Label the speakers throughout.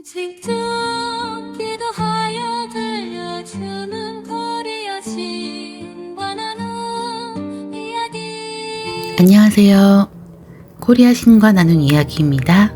Speaker 1: 직접 기도하여 들려주는 코리아 신과나눈 이야기.
Speaker 2: 안녕하세요. 코리아 신과 나눈 이야기입니다.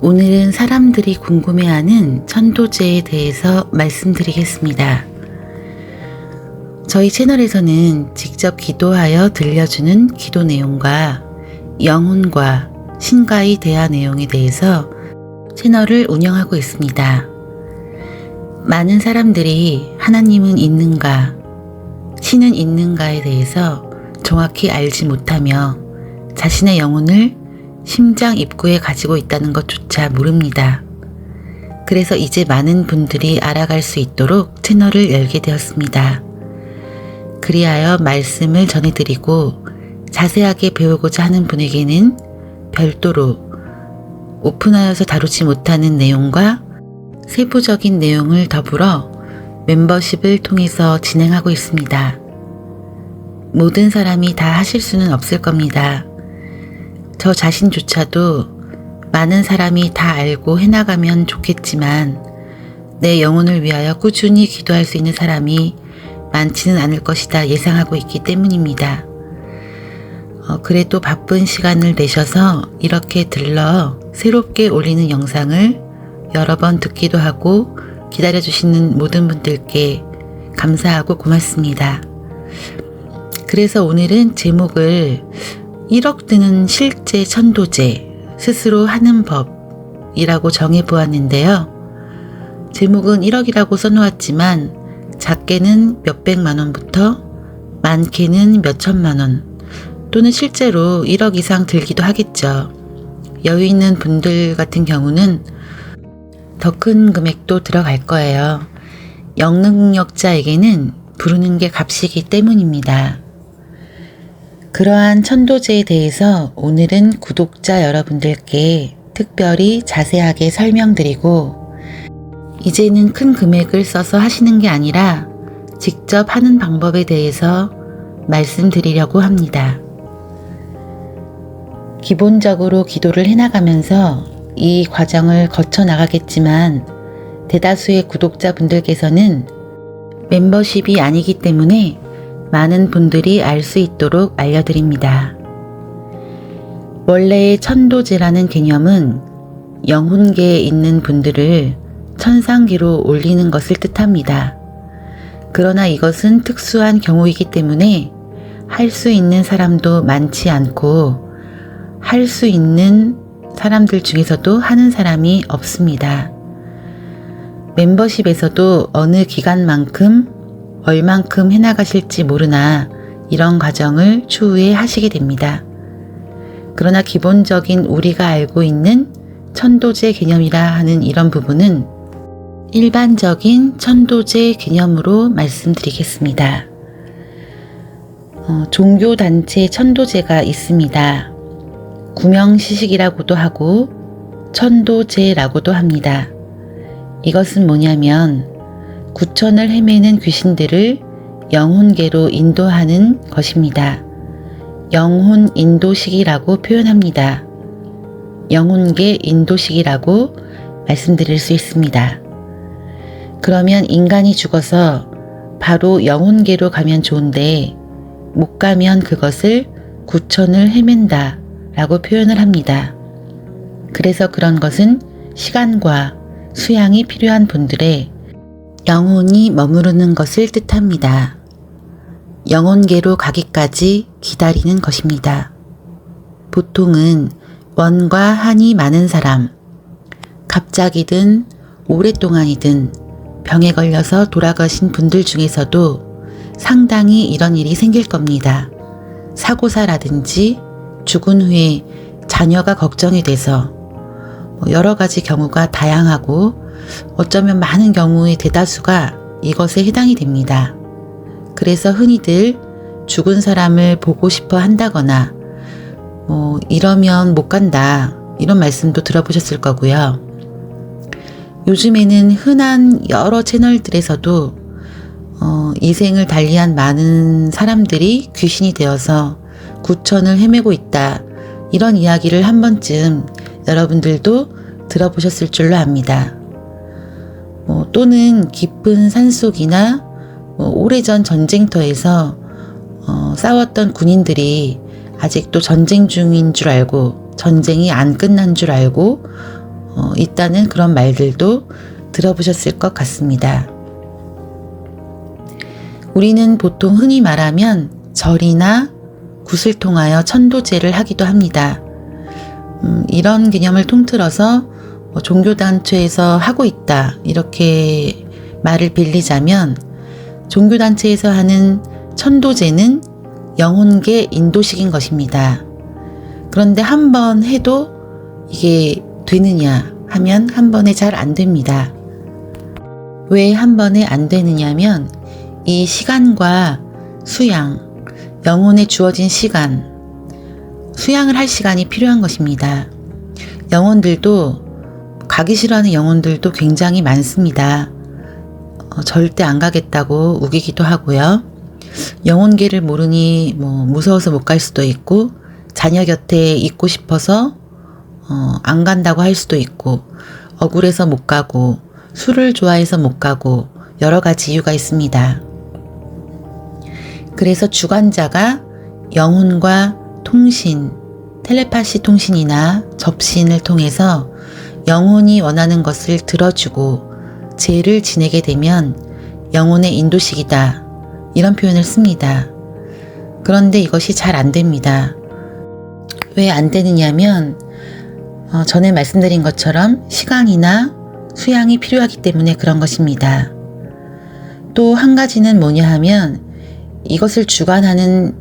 Speaker 2: 오늘은 사람들이 궁금해하는 천도제에 대해서 말씀드리겠습니다. 저희 채널에서는 직접 기도하여 들려주는 기도 내용과 영혼과 신과의 대화 내용에 대해서 채널을 운영하고 있습니다. 많은 사람들이 하나님은 있는가, 신은 있는가에 대해서 정확히 알지 못하며 자신의 영혼을 심장 입구에 가지고 있다는 것조차 모릅니다. 그래서 이제 많은 분들이 알아갈 수 있도록 채널을 열게 되었습니다. 그리하여 말씀을 전해드리고 자세하게 배우고자 하는 분에게는 별도로 오픈하여서 다루지 못하는 내용과 세부적인 내용을 더불어 멤버십을 통해서 진행하고 있습니다. 모든 사람이 다 하실 수는 없을 겁니다. 저 자신조차도 많은 사람이 다 알고 해나가면 좋겠지만 내 영혼을 위하여 꾸준히 기도할 수 있는 사람이 많지는 않을 것이다 예상하고 있기 때문입니다. 그래도 바쁜 시간을 내셔서 이렇게 들러 새롭게 올리는 영상을 여러 번 듣기도 하고 기다려주시는 모든 분들께 감사하고 고맙습니다. 그래서 오늘은 제목을 1억 드는 실제 천도제, 스스로 하는 법이라고 정해보았는데요. 제목은 1억이라고 써놓았지만 작게는 몇백만 원부터 많게는 몇천만 원 또는 실제로 1억 이상 들기도 하겠죠. 여유 있는 분들 같은 경우는 더 큰 금액도 들어갈 거예요. 영능력자에게는 부르는 게 값이기 때문입니다. 그러한 천도제에 대해서 오늘은 구독자 여러분들께 특별히 자세하게 설명드리고 이제는 큰 금액을 써서 하시는 게 아니라 직접 하는 방법에 대해서 말씀드리려고 합니다. 기본적으로 기도를 해나가면서 이 과정을 거쳐 나가겠지만 대다수의 구독자분들께서는 멤버십이 아니기 때문에 많은 분들이 알 수 있도록 알려드립니다. 원래의 천도제라는 개념은 영혼계에 있는 분들을 천상계로 올리는 것을 뜻합니다. 그러나 이것은 특수한 경우이기 때문에 할 수 있는 사람도 많지 않고 할 수 있는 사람들 중에서도 하는 사람이 없습니다. 멤버십에서도 어느 기간만큼 얼만큼 해나가실지 모르나 이런 과정을 추후에 하시게 됩니다. 그러나 기본적인 우리가 알고 있는 천도제 개념이라 하는 이런 부분은 일반적인 천도제 개념으로 말씀드리겠습니다. 종교단체 천도제가 있습니다. 구명시식이라고도 하고 천도제라고도 합니다. 이것은 뭐냐면 구천을 헤매는 귀신들을 영혼계로 인도하는 것입니다. 영혼 인도식이라고 표현합니다. 영혼계 인도식이라고 말씀드릴 수 있습니다. 그러면 인간이 죽어서 바로 영혼계로 가면 좋은데 못 가면 그것을 구천을 헤맨다 라고 표현을 합니다. 그래서 그런 것은 시간과 수양이 필요한 분들의 영혼이 머무르는 것을 뜻합니다. 영혼계로 가기까지 기다리는 것입니다. 보통은 원과 한이 많은 사람, 갑자기든 오랫동안이든 병에 걸려서 돌아가신 분들 중에서도 상당히 이런 일이 생길 겁니다. 사고사라든지 죽은 후에 자녀가 걱정이 돼서 여러 가지 경우가 다양하고 어쩌면 많은 경우의 대다수가 이것에 해당이 됩니다. 그래서 흔히들 죽은 사람을 보고 싶어 한다거나 이러면 못 간다 이런 말씀도 들어보셨을 거고요. 요즘에는 흔한 여러 채널들에서도 이 생을 달리한 많은 사람들이 귀신이 되어서 구천을 헤매고 있다 이런 이야기를 한 번쯤 여러분들도 들어보셨을 줄로 압니다. 또는 깊은 산속이나 오래전 전쟁터에서 싸웠던 군인들이 아직도 전쟁 중인 줄 알고 전쟁이 안 끝난 줄 알고 있다는 그런 말들도 들어보셨을 것 같습니다. 우리는 보통 흔히 말하면 절이나 굿을 통하여 천도제를 하기도 합니다. 이런 개념을 통틀어서 종교단체에서 하고 있다 이렇게 말을 빌리자면 종교단체에서 하는 천도제는 영혼계 인도식인 것입니다. 그런데 한 번 해도 이게 되느냐 하면 한 번에 잘 안 됩니다. 왜 한 번에 안 되느냐면 이 시간과 수양, 영혼에 주어진 시간, 수양을 할 시간이 필요한 것입니다. 영혼들도 가기 싫어하는 영혼들도 굉장히 많습니다. 절대 안 가겠다고 우기기도 하고요. 영혼계를 모르니 무서워서 못 갈 수도 있고 자녀 곁에 있고 싶어서 안 간다고 할 수도 있고 억울해서 못 가고 술을 좋아해서 못 가고 여러 가지 이유가 있습니다. 그래서 주관자가 영혼과 통신, 텔레파시 통신이나 접신을 통해서 영혼이 원하는 것을 들어주고 제를 지내게 되면 영혼의 인도식이다. 이런 표현을 씁니다. 그런데 이것이 잘 안 됩니다. 왜 안 되느냐면 전에 말씀드린 것처럼 시간이나 수양이 필요하기 때문에 그런 것입니다. 또 한 가지는 뭐냐 하면 이것을 주관하는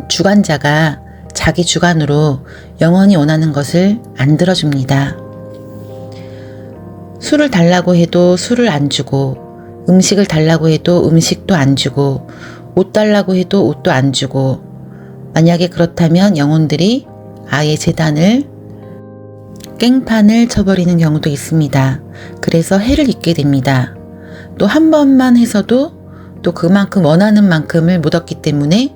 Speaker 2: 주관자가 자기 주관으로 영혼이 원하는 것을 안 들어줍니다. 술을 달라고 해도 술을 안 주고 음식을 달라고 해도 음식도 안 주고 옷 달라고 해도 옷도 안 주고 만약에 그렇다면 영혼들이 아예 제단을 깽판을 쳐버리는 경우도 있습니다. 그래서 해를 입게 됩니다. 또 한 번만 해서도 또 그만큼 원하는 만큼을 못 얻기 때문에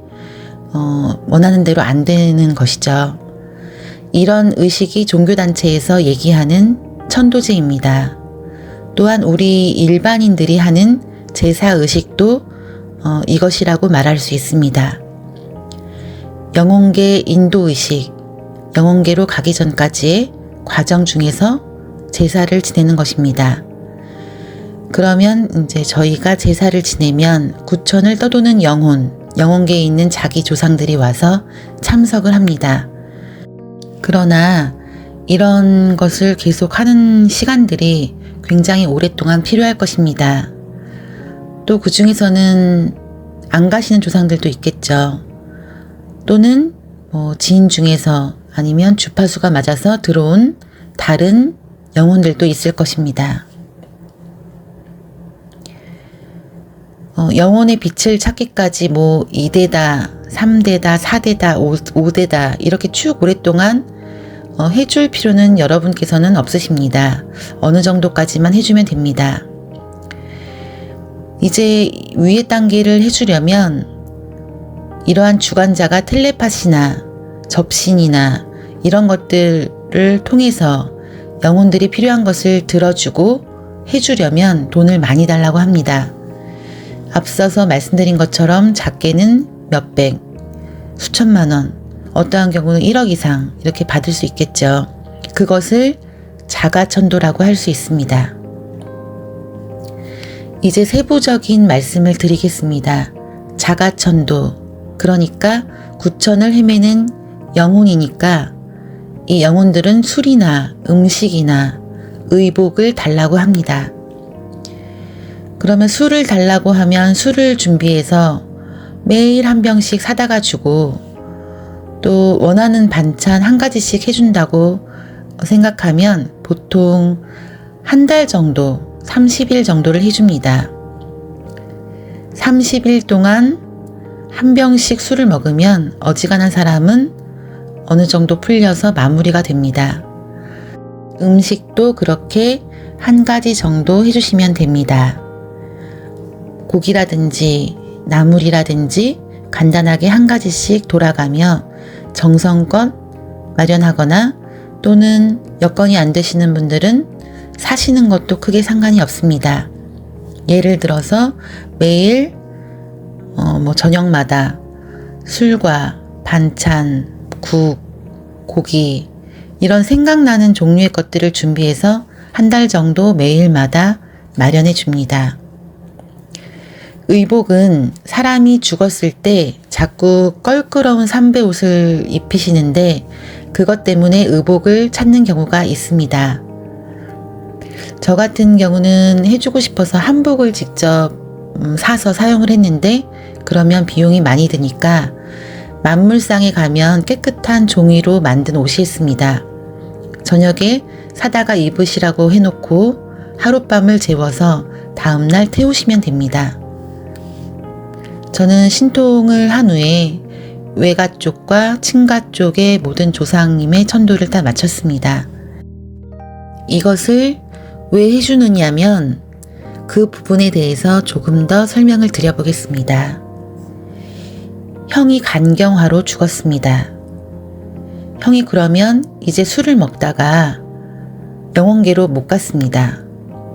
Speaker 2: 원하는 대로 안 되는 것이죠. 이런 의식이 종교단체에서 얘기하는 천도제입니다. 또한 우리 일반인들이 하는 제사의식도 이것이라고 말할 수 있습니다. 영혼계 인도의식, 영혼계로 가기 전까지의 과정 중에서 제사를 지내는 것입니다. 그러면 이제 저희가 제사를 지내면 구천을 떠도는 영혼계에 있는 자기 조상들이 와서 참석을 합니다. 그러나 이런 것을 계속하는 시간들이 굉장히 오랫동안 필요할 것입니다. 또 그 중에서는 안 가시는 조상들도 있겠죠. 또는 지인 중에서 아니면 주파수가 맞아서 들어온 다른 영혼들도 있을 것입니다. 영혼의 빛을 찾기까지 2대다, 3대다, 4대다, 5대다 이렇게 쭉 오랫동안 해줄 필요는 여러분께서는 없으십니다. 어느 정도까지만 해주면 됩니다. 이제 위의 단계를 해주려면 이러한 주관자가 텔레파시나 접신이나 이런 것들을 통해서 영혼들이 필요한 것을 들어주고 해주려면 돈을 많이 달라고 합니다. 앞서서 말씀드린 것처럼 작게는 몇백, 수천만 원, 어떠한 경우는 1억 이상 이렇게 받을 수 있겠죠. 그것을 자가천도라고 할 수 있습니다. 이제 세부적인 말씀을 드리겠습니다. 자가천도, 그러니까 구천을 헤매는 영혼이니까 이 영혼들은 술이나 음식이나 의복을 달라고 합니다. 그러면 술을 달라고 하면 술을 준비해서 매일 한 병씩 사다가 주고 또 원하는 반찬 한 가지씩 해준다고 생각하면 보통 한 달 정도, 30일 정도를 해줍니다. 30일 동안 한 병씩 술을 먹으면 어지간한 사람은 어느 정도 풀려서 마무리가 됩니다. 음식도 그렇게 한 가지 정도 해주시면 됩니다. 고기라든지 나물이라든지 간단하게 한 가지씩 돌아가며 정성껏 마련하거나 또는 여건이 안 되시는 분들은 사시는 것도 크게 상관이 없습니다. 예를 들어서 매일 저녁마다 술과 반찬, 국, 고기 이런 생각나는 종류의 것들을 준비해서 한 달 정도 매일마다 마련해 줍니다. 의복은 사람이 죽었을 때 자꾸 껄끄러운 삼배 옷을 입히시는데 그것 때문에 의복을 찾는 경우가 있습니다. 저 같은 경우는 해주고 싶어서 한복을 직접 사서 사용을 했는데 그러면 비용이 많이 드니까 만물상에 가면 깨끗한 종이로 만든 옷이 있습니다. 저녁에 사다가 입으시라고 해놓고 하룻밤을 재워서 다음날 태우시면 됩니다. 저는 신통을 한 후에 외가 쪽과 친가 쪽의 모든 조상님의 천도를 다 마쳤습니다. 이것을 왜 해주느냐면 그 부분에 대해서 조금 더 설명을 드려보겠습니다. 형이 간경화로 죽었습니다. 형이 그러면 이제 술을 먹다가 영혼계로 못 갔습니다.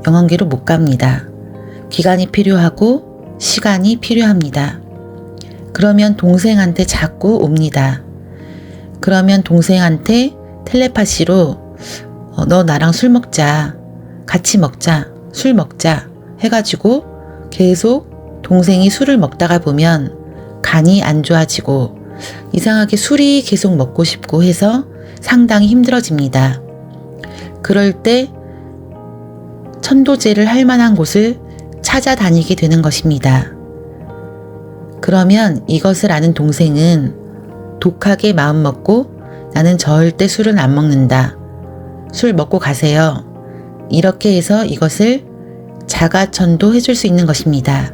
Speaker 2: 영혼계로 못 갑니다. 기간이 필요하고 시간이 필요합니다. 그러면 동생한테 자꾸 옵니다. 그러면 동생한테 텔레파시로 너 나랑 술 먹자. 같이 먹자. 술 먹자. 해가지고 계속 동생이 술을 먹다가 보면 간이 안 좋아지고 이상하게 술이 계속 먹고 싶고 해서 상당히 힘들어집니다. 그럴 때 천도제를 할 만한 곳을 찾아다니게 되는 것입니다. 그러면 이것을 아는 동생은 독하게 마음먹고 나는 절대 술은 안 먹는다. 술 먹고 가세요. 이렇게 해서 이것을 자가천도 해줄 수 있는 것입니다.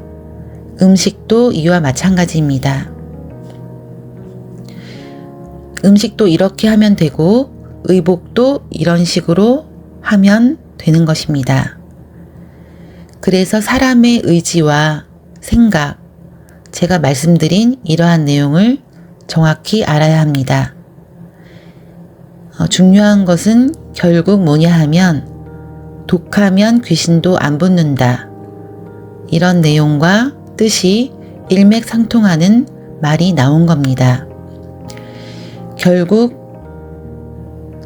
Speaker 2: 음식도 이와 마찬가지입니다. 음식도 이렇게 하면 되고 의복도 이런 식으로 하면 되는 것입니다. 그래서 사람의 의지와 생각, 제가 말씀드린 이러한 내용을 정확히 알아야 합니다. 중요한 것은 결국 뭐냐 하면 독하면 귀신도 안 붙는다. 이런 내용과 뜻이 일맥상통하는 말이 나온 겁니다. 결국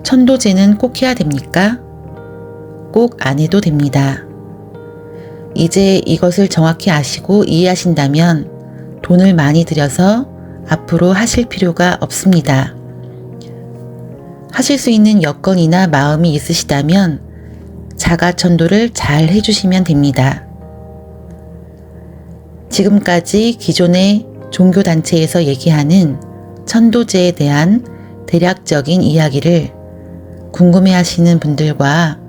Speaker 2: 천도제는 꼭 해야 됩니까? 꼭 안 해도 됩니다. 이제 이것을 정확히 아시고 이해하신다면 돈을 많이 들여서 앞으로 하실 필요가 없습니다. 하실 수 있는 여건이나 마음이 있으시다면 자가천도를 잘 해주시면 됩니다. 지금까지 기존의 종교단체에서 얘기하는 천도제에 대한 대략적인 이야기를 궁금해하시는 분들과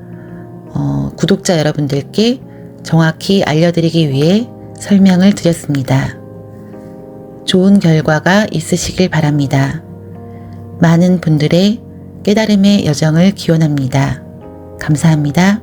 Speaker 2: 구독자 여러분들께 정확히 알려드리기 위해 설명을 드렸습니다. 좋은 결과가 있으시길 바랍니다. 많은 분들의 깨달음의 여정을 기원합니다. 감사합니다.